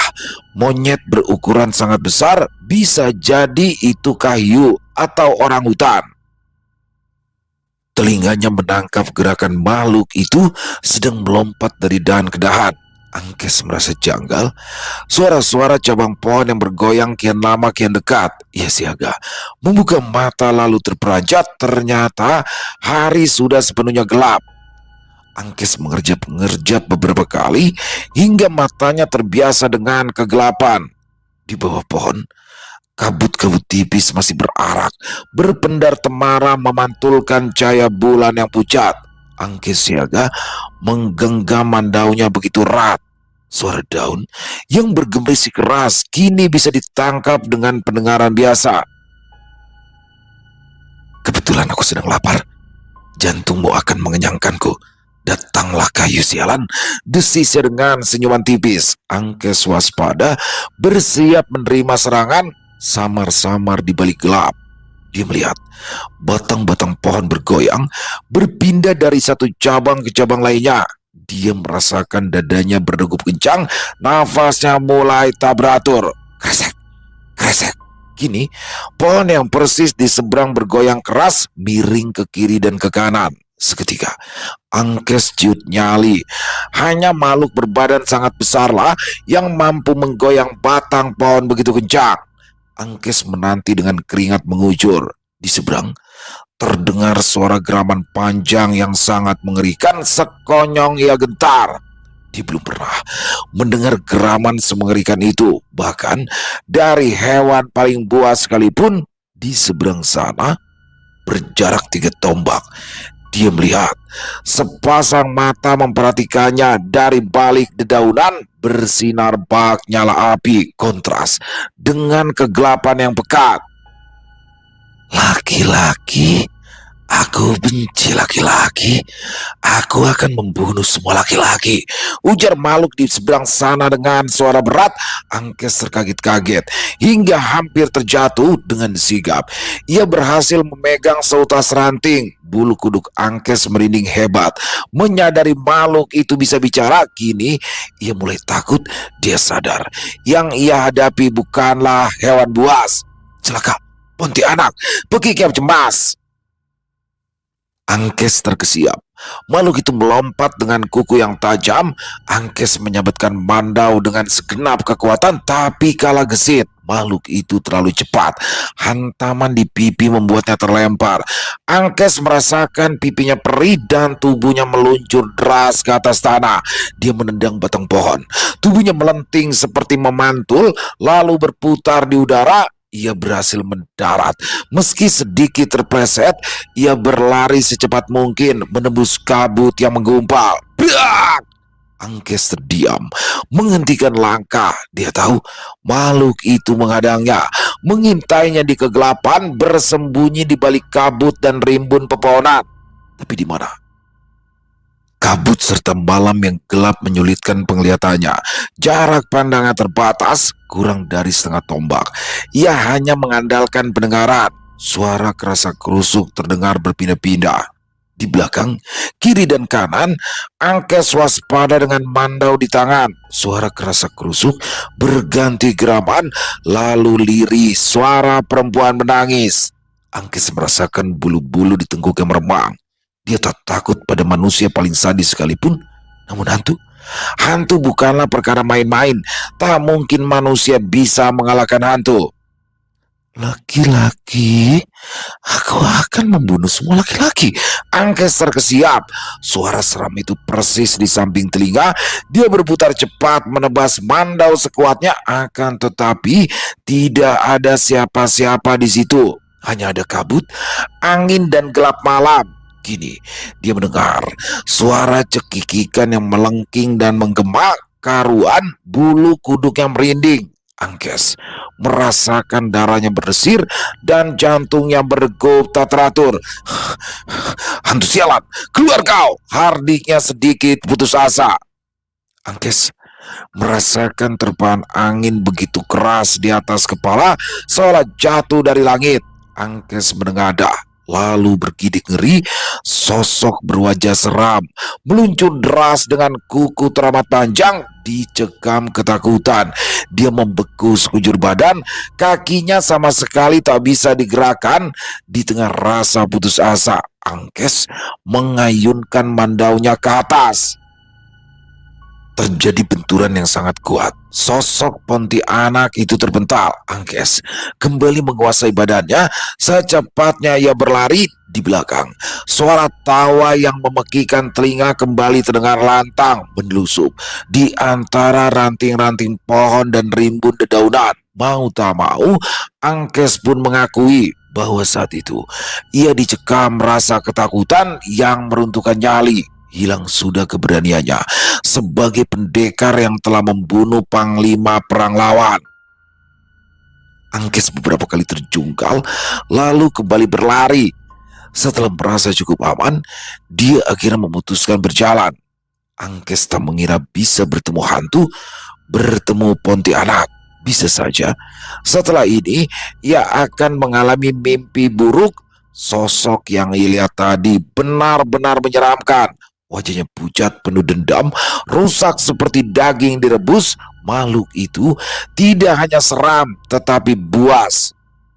monyet berukuran sangat besar, bisa jadi itu kayu atau orang hutan. Telinganya menangkap gerakan makhluk itu sedang melompat dari dahan ke dahan. Angkes merasa janggal. Suara-suara cabang pohon yang bergoyang kian lama kian dekat. Ia siaga, membuka mata lalu terperanjat. Ternyata hari sudah sepenuhnya gelap. Angkes mengerjap-ngerjap beberapa kali hingga matanya terbiasa dengan kegelapan. Di bawah pohon, kabut-kabut tipis masih berarak, berpendar temara memantulkan cahaya bulan yang pucat. Angkes siaga menggenggam mandaunya begitu erat. Suara daun yang bergemerisi keras kini bisa ditangkap dengan pendengaran biasa. Kebetulan aku sedang lapar. Jantungmu akan mengenyangkanku. Datanglah kayu sialan, desisnya dengan senyuman tipis. Angkes waspada, bersiap menerima serangan. Samar-samar di balik gelap, dia melihat batang-batang pohon bergoyang, berpindah dari satu cabang ke cabang lainnya. Dia merasakan dadanya berdegup kencang, nafasnya mulai tak beratur. Kresek, kresek. Kini, pohon yang persis di seberang bergoyang keras, miring ke kiri dan ke kanan. Seketika, Angkes ciut nyali. Hanya makhluk berbadan sangat besarlah yang mampu menggoyang batang pohon begitu kencang. Angkes menanti dengan keringat mengucur. Di seberang, terdengar suara geraman panjang yang sangat mengerikan. Sekonyong ia gentar. Dia belum pernah mendengar geraman semengerikan itu. Bahkan dari hewan paling buas sekalipun. Di seberang sana, berjarak 3 tombak, dia melihat sepasang mata memperhatikannya. Dari balik dedaunan bersinar bak nyala api, kontras dengan kegelapan yang pekat. Laki-laki, aku benci laki-laki. Aku akan membunuh semua laki-laki, ujar makhluk di seberang sana dengan suara berat. Angkes terkaget-kaget hingga hampir terjatuh dengan sigap. Ia berhasil memegang seutas ranting. Bulu kuduk Angkes merinding hebat. Menyadari makhluk itu bisa bicara, kini ia mulai takut. Dia sadar yang ia hadapi bukanlah hewan buas. Celaka, Pontianak, berkikap cemas. Angkes terkesiap. Makhluk itu melompat dengan kuku yang tajam. Angkes menyabetkan mandau dengan segenap kekuatan, tapi kalah gesit. Makhluk itu terlalu cepat. Hantaman di pipi membuatnya terlempar. Angkes merasakan pipinya perih dan tubuhnya meluncur deras ke atas tanah. Dia menendang batang pohon. Tubuhnya melenting seperti memantul, lalu berputar di udara. Ia berhasil mendarat. Meski sedikit terpleset, ia berlari secepat mungkin menembus kabut yang menggumpal. Brak! Angkes terdiam, menghentikan langkah. Dia tahu makhluk itu menghadangnya, mengintainya di kegelapan, bersembunyi di balik kabut dan rimbun pepohonan. Tapi di mana? Kabut serta malam yang gelap menyulitkan penglihatannya. Jarak pandangnya terbatas, kurang dari setengah tombak. Ia hanya mengandalkan pendengaran. Suara kerasa kerusuk terdengar berpindah-pindah. Di belakang, kiri dan kanan, Angkes waspada dengan mandau di tangan. Suara kerasa kerusuk berganti geraman, lalu lirih suara perempuan menangis. Angkes merasakan bulu-bulu di tengkuknya meremang. Dia tak takut pada manusia paling sadis sekalipun. Namun hantu bukanlah perkara main-main. Tak mungkin manusia bisa mengalahkan hantu. Laki-laki, aku akan membunuh semua laki-laki. Angkes terkesiap. Suara seram itu persis di samping telinga. Dia berputar cepat menebas mandau sekuatnya. Akan tetapi tidak ada siapa-siapa di situ. Hanya ada kabut, angin dan gelap malam. Kini dia mendengar suara cekikikan yang melengking dan menggema, karuan bulu kuduk yang merinding. Angkes merasakan darahnya berdesir dan jantungnya berdegup tak teratur. Hantu sialan, keluar kau! Hardiknya sedikit putus asa. Angkes merasakan terpaan angin begitu keras di atas kepala, seolah jatuh dari langit. Angkes menengadah, lalu bergidik ngeri. Sosok berwajah seram meluncur deras dengan kuku teramat panjang. Dicekam ketakutan. Dia membeku sekujur badan. Kakinya sama sekali tak bisa digerakkan. Di tengah rasa putus asa, Angkes mengayunkan mandaunya ke atas. Terjadi benturan yang sangat kuat. Sosok Pontianak itu terbental. Angkes kembali menguasai badannya. Secepatnya ia berlari di belakang. Suara tawa yang memekikan telinga kembali terdengar lantang menelusup di antara ranting-ranting pohon dan rimbun dedaunan. Mau tak mau, Angkes pun mengakui bahwa saat itu ia dicekam rasa ketakutan yang meruntuhkan nyali. Hilang sudah keberaniannya sebagai pendekar yang telah membunuh panglima perang lawan. Angkes beberapa kali terjungkal, lalu kembali berlari. Setelah merasa cukup aman, dia akhirnya memutuskan berjalan. Angkes tak mengira bisa bertemu hantu, bertemu Pontianak. Bisa saja setelah ini ia akan mengalami mimpi buruk. Sosok yang ia lihat tadi benar-benar menyeramkan. Wajahnya pucat penuh dendam, rusak seperti daging direbus. Makhluk itu tidak hanya seram, tetapi buas.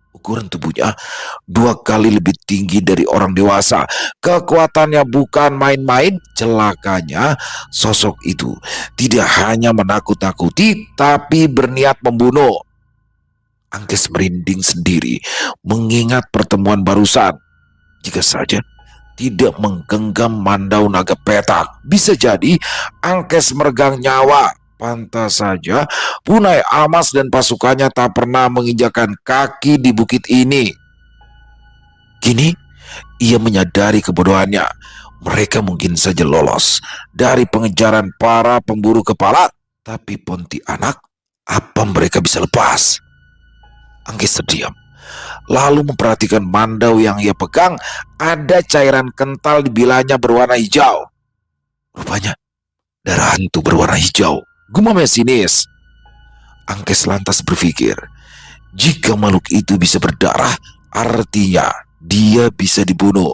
Ukuran tubuhnya 2 kali lebih tinggi dari orang dewasa. Kekuatannya bukan main-main. Celakanya, sosok itu tidak hanya menakut-nakuti, tapi berniat membunuh. Angkes merinding sendiri mengingat pertemuan barusan. Jika saja tidak menggenggam mandau naga petak, bisa jadi Angkes meregang nyawa. Pantas saja Punai Amas dan pasukannya tak pernah menginjakan kaki di bukit ini. Kini ia menyadari kebodohannya. Mereka mungkin saja lolos dari pengejaran para pemburu kepala, tapi Pontianak, apa mereka bisa lepas? Angkes terdiam, lalu memperhatikan mandau yang ia pegang. Ada cairan kental di bilanya berwarna hijau. Rupanya darah hantu berwarna hijau. Gumamnya sinis. Angkes lantas berpikir, jika makhluk itu bisa berdarah, artinya dia bisa dibunuh.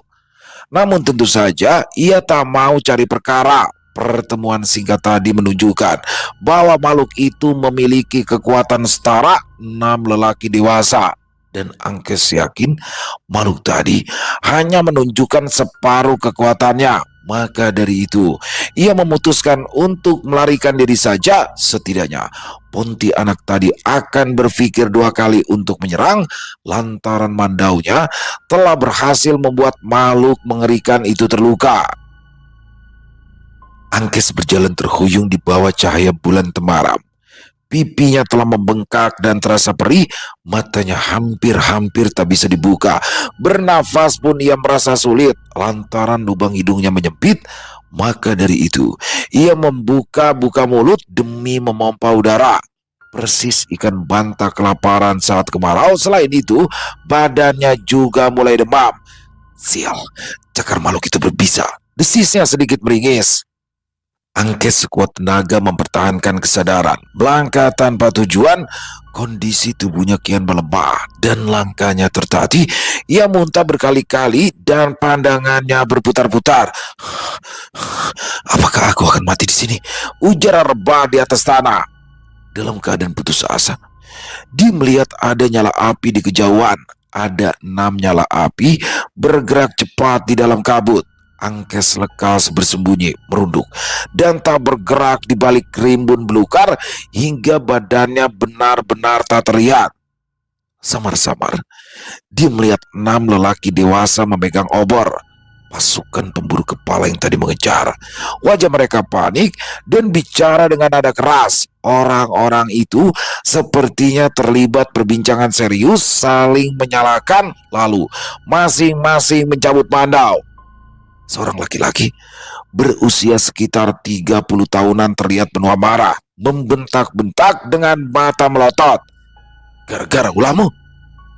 Namun tentu saja ia tak mau cari perkara. Pertemuan singkat tadi menunjukkan bahwa makhluk itu memiliki kekuatan setara 6 lelaki dewasa. Dan Angkes yakin makhluk tadi hanya menunjukkan separuh kekuatannya. Maka dari itu, ia memutuskan untuk melarikan diri saja. Setidaknya, Pontianak tadi akan berpikir 2 kali untuk menyerang lantaran mandaunya telah berhasil membuat makhluk mengerikan itu terluka. Angkes berjalan terhuyung di bawah cahaya bulan temaram. Pipinya telah membengkak dan terasa perih, matanya hampir-hampir tak bisa dibuka. Bernafas pun ia merasa sulit lantaran lubang hidungnya menyempit. Maka dari itu, ia membuka-buka mulut demi memompa udara. Persis ikan banta kelaparan saat kemarau. Selain itu, badannya juga mulai demam. Sial, cakar makhluk itu berbisa. Desisnya sedikit meringis. Angkes sekuat tenaga mempertahankan kesadaran. Melangkah tanpa tujuan, kondisi tubuhnya kian melemah dan langkahnya tertatih. Ia muntah berkali-kali dan pandangannya berputar-putar. Apakah aku akan mati di sini? Ujar rebah di atas tanah. Dalam keadaan putus asa, dia melihat ada nyala api di kejauhan. Ada 6 nyala api bergerak cepat di dalam kabut. Angkes lekas bersembunyi, merunduk, dan tak bergerak di balik rimbun belukar hingga badannya benar-benar tak terlihat. Samar-samar, dia melihat 6 lelaki dewasa memegang obor, pasukan pemburu kepala yang tadi mengejar. Wajah mereka panik dan bicara dengan nada keras. Orang-orang itu sepertinya terlibat perbincangan serius, saling menyalahkan, lalu masing-masing mencabut mandau. Seorang laki-laki berusia sekitar 30 tahunan terlihat penuh amarah, membentak-bentak dengan mata melotot. Gara-gara ulahmu,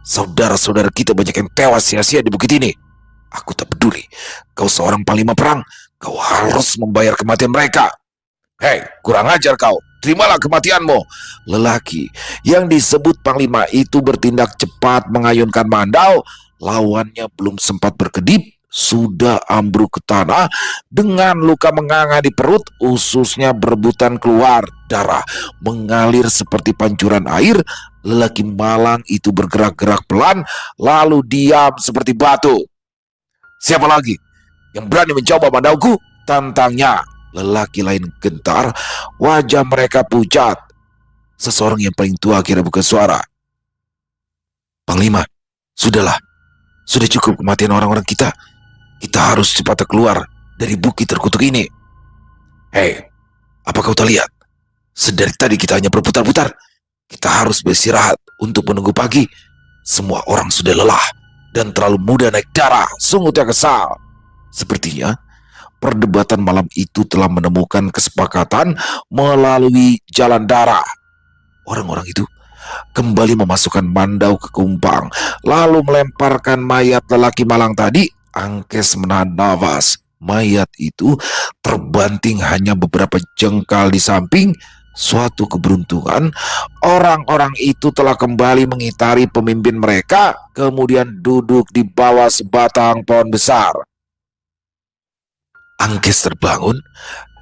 saudara-saudara kita banyak yang tewas sia-sia di bukit ini. Aku tak peduli, kau seorang panglima perang, kau harus membayar kematian mereka. Hei, kurang ajar kau, terimalah kematianmu. Lelaki yang disebut panglima itu bertindak cepat mengayunkan mandau. Lawannya belum sempat berkedip, sudah ambruk ke tanah dengan luka menganga di perut. Ususnya berebutan keluar, darah mengalir seperti pancuran air. Lelaki malang itu bergerak-gerak pelan, lalu diam seperti batu. Siapa lagi yang berani mencoba mandauku? Tantangnya. Lelaki lain gentar, wajah mereka pucat. Seseorang yang paling tua akhirnya buka suara. Panglima, sudahlah. Sudah cukup kematian orang-orang kita. Kita harus cepat keluar dari bukit terkutuk ini. Hei, apa kau tak lihat? Sedari tadi kita hanya berputar-putar. Kita harus beristirahat untuk menunggu pagi. Semua orang sudah lelah dan terlalu mudah naik darah. Sungguh tak kesal. Sepertinya perdebatan malam itu telah menemukan kesepakatan melalui jalan darah. Orang-orang itu kembali memasukkan mandau ke kumpang, lalu melemparkan mayat lelaki malang tadi. Angkes menahan nafas. Mayat itu terbanting hanya beberapa jengkal di samping. Suatu keberuntungan, orang-orang itu telah kembali mengitari pemimpin mereka, kemudian duduk di bawah sebatang pohon besar. Angkes terbangun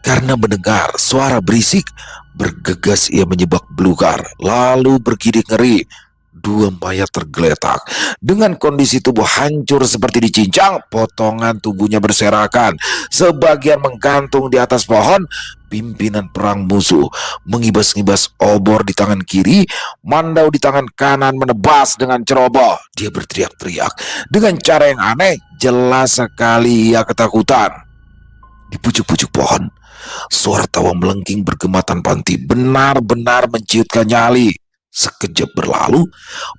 karena mendengar suara berisik. Bergegas ia menyibak belukar, lalu bergidik ngeri. Dua mayat tergeletak dengan kondisi tubuh hancur seperti dicincang. Potongan tubuhnya berserakan, sebagian menggantung di atas pohon. Pimpinan perang musuh mengibas-ngibas obor di tangan kiri, mandau di tangan kanan menebas dengan ceroboh. Dia berteriak-teriak dengan cara yang aneh. Jelas sekali ia ketakutan. Di pucuk-pucuk pohon, suara tawa melengking bergema tanpa henti, benar-benar menciutkan nyali. Sekejap berlalu,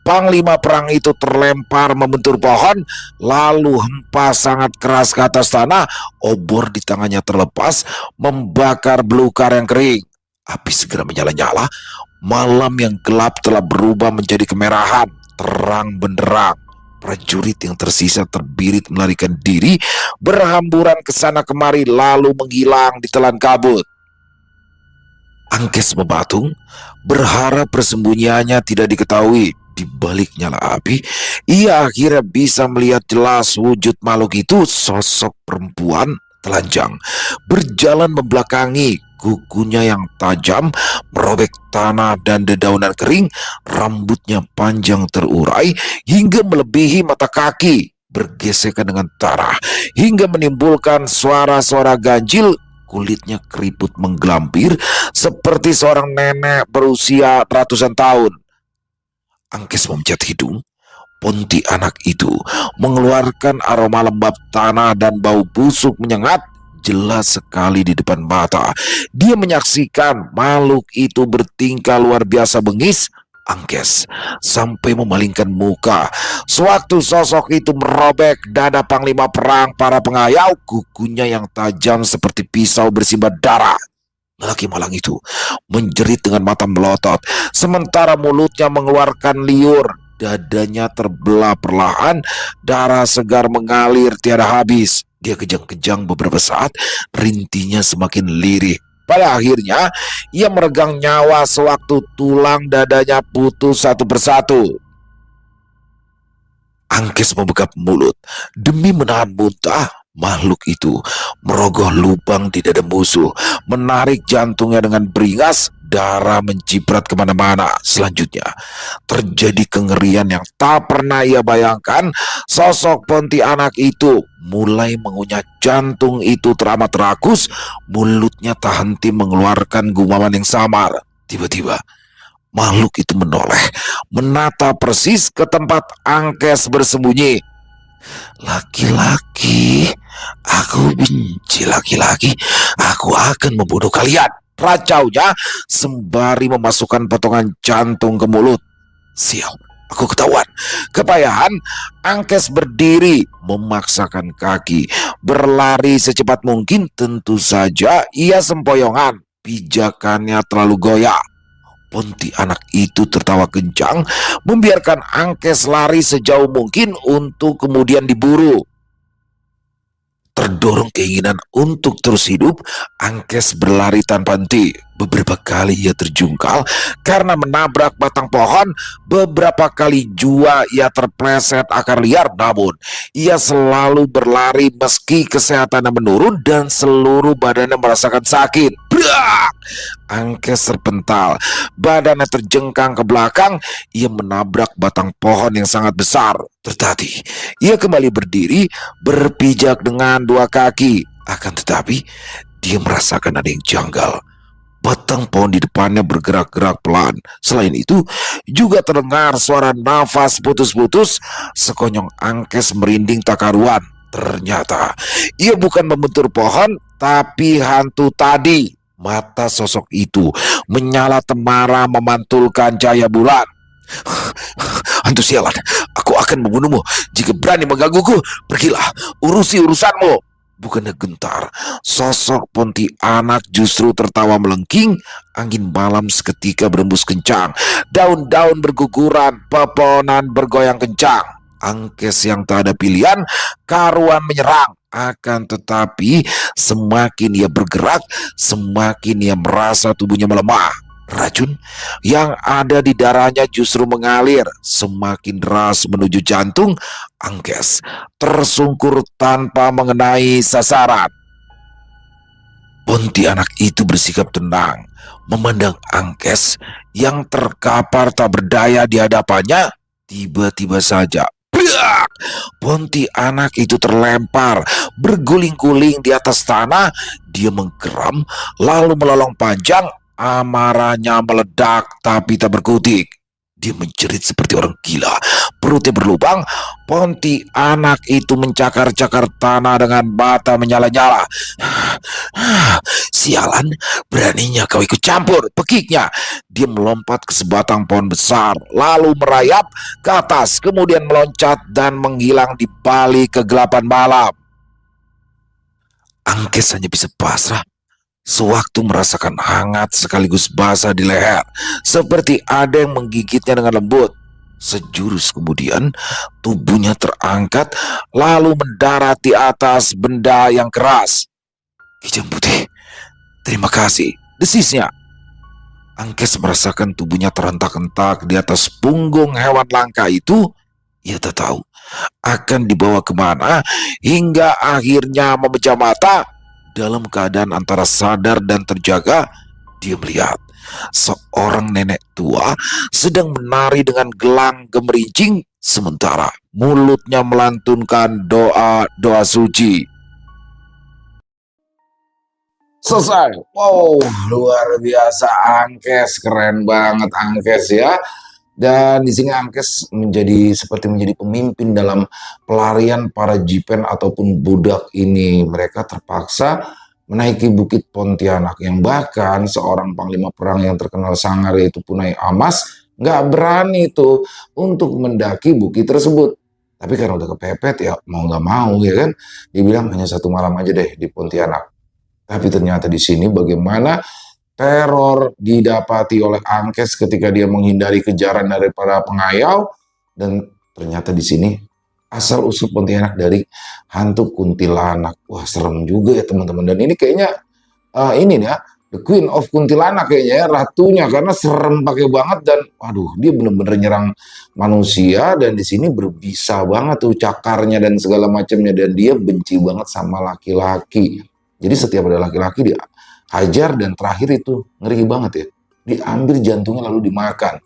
panglima perang itu terlempar membentur pohon, lalu hempas sangat keras ke atas tanah. Obor di tangannya terlepas, membakar belukar yang kering. Api segera menyala-nyala. Malam yang gelap telah berubah menjadi kemerahan, terang benderang. Prajurit yang tersisa terbirit melarikan diri, berhamburan ke sana kemari, lalu menghilang di telan kabut. Angkes mematung, berharap persembunyiannya tidak diketahui. Di balik nyala api, ia akhirnya bisa melihat jelas wujud makhluk itu. Sosok perempuan telanjang berjalan membelakangi. Kukunya yang tajam merobek tanah dan dedaunan kering. Rambutnya panjang terurai hingga melebihi mata kaki, bergesekan dengan tanah hingga menimbulkan suara-suara ganjil. Kulitnya keriput menggelampir seperti seorang nenek berusia ratusan tahun. Angkes memencet hidung. Pontianak itu mengeluarkan aroma lembab tanah dan bau busuk menyengat. Jelas sekali di depan mata. Dia menyaksikan makhluk itu bertingkah luar biasa bengis. Angkes sampai memalingkan muka sewaktu sosok itu merobek dada panglima perang para pengayau. Kukunya yang tajam seperti pisau bersimbah darah. Lelaki malang itu menjerit dengan mata melotot, sementara mulutnya mengeluarkan liur. Dadanya terbelah perlahan, darah segar mengalir tiada habis. Dia kejang-kejang beberapa saat, rintinya semakin lirih. Pada akhirnya, ia meregang nyawa sewaktu tulang dadanya putus satu persatu. Angkes membekap mulut demi menahan muntah. Makhluk itu merogoh lubang di dada musuh, menarik jantungnya dengan beringas. Darah menciprat kemana-mana. Selanjutnya terjadi kengerian yang tak pernah ia bayangkan. Sosok Pontianak itu mulai mengunyah jantung itu teramat rakus. Mulutnya tak henti mengeluarkan gumaman yang samar. Tiba-tiba makhluk itu menoleh, menata persis ke tempat Angkes bersembunyi. Laki-laki, aku benci laki-laki. Aku akan membunuh kalian, racaunya sembari memasukkan potongan jantung ke mulut. Sial, aku ketahuan. Kepayahan, Angkes berdiri, memaksakan kaki, berlari secepat mungkin. Tentu saja ia sempoyongan, pijakannya terlalu goyah. Pontianak itu tertawa kencang, membiarkan Angkes lari sejauh mungkin untuk kemudian diburu. Terdorong keinginan untuk terus hidup, Angkes berlari tanpa henti. Beberapa kali ia terjungkal karena menabrak batang pohon. Beberapa kali jua ia terpleset akar liar. Namun, ia selalu berlari meski kesehatannya menurun dan seluruh badannya merasakan sakit. Brak! Angkes terpental, badannya terjengkang ke belakang. Ia menabrak batang pohon yang sangat besar. Tertatih, ia kembali berdiri, berpijak dengan dua kaki. Akan tetapi, dia merasakan ada yang janggal. Batang pohon di depannya bergerak-gerak pelan. Selain itu, juga terdengar suara nafas putus-putus. Sekonyong Angkes merinding tak karuan. Ternyata, ia bukan membentur pohon, tapi hantu tadi. Mata sosok itu menyala temara memantulkan cahaya bulan. Hantu sialan, aku akan membunuhmu jika berani menggangguku. Pergilah, urusi urusanmu. Bukannya gentar, sosok Pontianak justru tertawa melengking. Angin malam seketika berembus kencang. Daun-daun berguguran, pepohonan bergoyang kencang. Angkes yang tak ada pilihan, karuan menyerang. Akan tetapi, semakin ia bergerak, semakin ia merasa tubuhnya melemah. Racun yang ada di darahnya justru mengalir semakin deras menuju jantung. Angkes tersungkur tanpa mengenai sasaran. Pontianak itu bersikap tenang, memandang Angkes yang terkapar tak berdaya di hadapannya. Tiba-tiba saja, brak! Pontianak itu terlempar, berguling-guling di atas tanah. Dia menggeram, lalu melolong panjang. Amarahnya meledak tapi tak berkutik. Dia menjerit seperti orang gila. Perutnya berlubang. Pontianak itu mencakar-cakar tanah dengan mata menyala-nyala. Sialan, beraninya kau ikut campur, pekiknya. Dia melompat ke sebatang pohon besar, lalu merayap ke atas, kemudian meloncat dan menghilang di balik kegelapan malam. Angkes hanya bisa pasrah sewaktu merasakan hangat sekaligus basah di leher, seperti ada yang menggigitnya dengan lembut. Sejurus kemudian, tubuhnya terangkat, lalu mendarat di atas benda yang keras. Kijang putih, terima kasih, desisnya. Angkes merasakan tubuhnya terentak-entak di atas punggung hewan langka itu. Ia tak tahu akan dibawa kemana, hingga akhirnya memejam mata. Dalam keadaan antara sadar dan terjaga, dia melihat seorang nenek tua sedang menari dengan gelang gemerincing, sementara mulutnya melantunkan doa-doa suci. Selesai. Wow, luar biasa Angkes, keren banget Angkes ya. Dan di sini Angkes menjadi pemimpin dalam pelarian para jipen ataupun budak ini. Mereka terpaksa menaiki Bukit Pontianak yang bahkan seorang panglima perang yang terkenal sangar yaitu Punai Amas nggak berani tuh untuk mendaki bukit tersebut. Tapi karena udah kepepet ya mau nggak mau ya kan, dia bilang hanya 1 malam aja deh di Pontianak. Tapi ternyata di sini bagaimana teror didapati oleh Angkes ketika dia menghindari kejaran dari para pengayal. Dan ternyata di sini asal-usul Pontianak dari hantu kuntilanak. Wah, serem juga ya teman-teman. Dan ini kayaknya ini ya, The Queen of Kuntilanak kayaknya ya, ratunya, karena serem pakai banget. Dan waduh, dia bener-bener nyerang manusia. Dan di sini berbisa banget tuh cakarnya dan segala macamnya. Dan dia benci banget sama laki-laki. Jadi setiap ada laki-laki dia hajar, dan terakhir itu ngeri banget ya, diambil jantungnya lalu dimakan.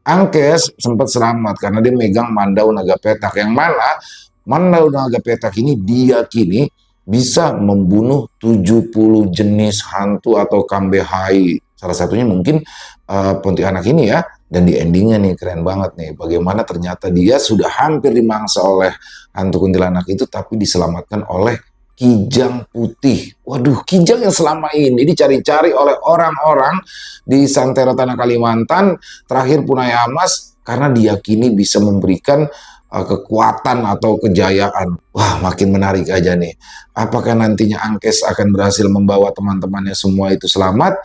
Angkes sempat selamat karena dia megang Mandau Naga Petak, yang mana Mandau Naga Petak ini diyakini bisa membunuh 70 jenis hantu atau kambehai. Salah satunya mungkin Pontianak ini ya. Dan di endingnya nih keren banget nih, bagaimana ternyata dia sudah hampir dimangsa oleh hantu kuntilanak itu, tapi diselamatkan oleh Kijang Putih. Waduh, Kijang yang selama ini dicari-cari oleh orang-orang di santero tanah Kalimantan, terakhir Punai Amas, karena diyakini bisa memberikan kekuatan atau kejayaan. Wah, makin menarik aja nih. Apakah nantinya Angkes akan berhasil membawa teman-temannya semua itu selamat?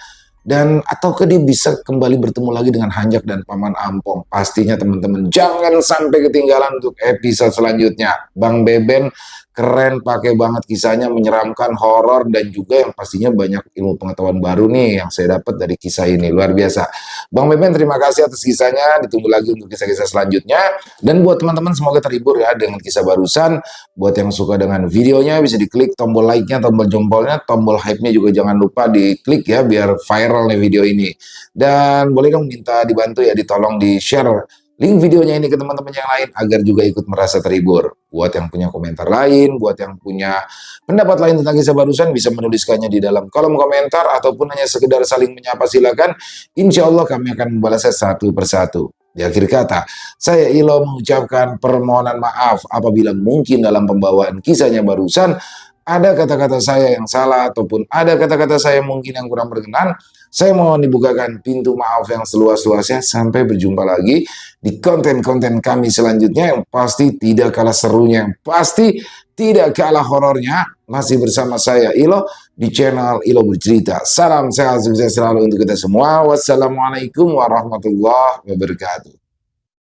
Dan ataukah dia bisa kembali bertemu lagi dengan Hanjak dan Paman Ampong? Pastinya teman-teman jangan sampai ketinggalan untuk episode selanjutnya. Bang Beben keren, pakai banget kisahnya, menyeramkan, horor, dan juga yang pastinya banyak ilmu pengetahuan baru nih yang saya dapat dari kisah ini, luar biasa. Bang Beben, terima kasih atas kisahnya, ditunggu lagi untuk kisah-kisah selanjutnya. Dan buat teman-teman semoga terhibur ya dengan kisah barusan. Buat yang suka dengan videonya bisa diklik tombol like-nya, tombol jempolnya, tombol hype-nya juga jangan lupa diklik ya biar viral nih video ini. Dan boleh dong minta dibantu ya, ditolong di-share link videonya ini ke teman-teman yang lain agar juga ikut merasa terhibur. Buat yang punya komentar lain, buat yang punya pendapat lain tentang kisah barusan bisa menuliskannya di dalam kolom komentar ataupun hanya sekedar saling menyapa silakan. Insya Allah kami akan membalasnya satu persatu. Di akhir kata, saya Ilo mengucapkan permohonan maaf apabila mungkin dalam pembawaan kisahnya barusan ada kata-kata saya yang salah ataupun ada kata-kata saya mungkin yang kurang berkenan. Saya mohon dibukakan pintu maaf yang seluas-luasnya. Sampai berjumpa lagi di konten-konten kami selanjutnya yang pasti tidak kalah serunya, yang pasti tidak kalah horornya. Masih bersama saya Ilo di channel Ilo Bercerita. Salam sehat sukses selalu untuk kita semua. Wassalamualaikum warahmatullahi wabarakatuh.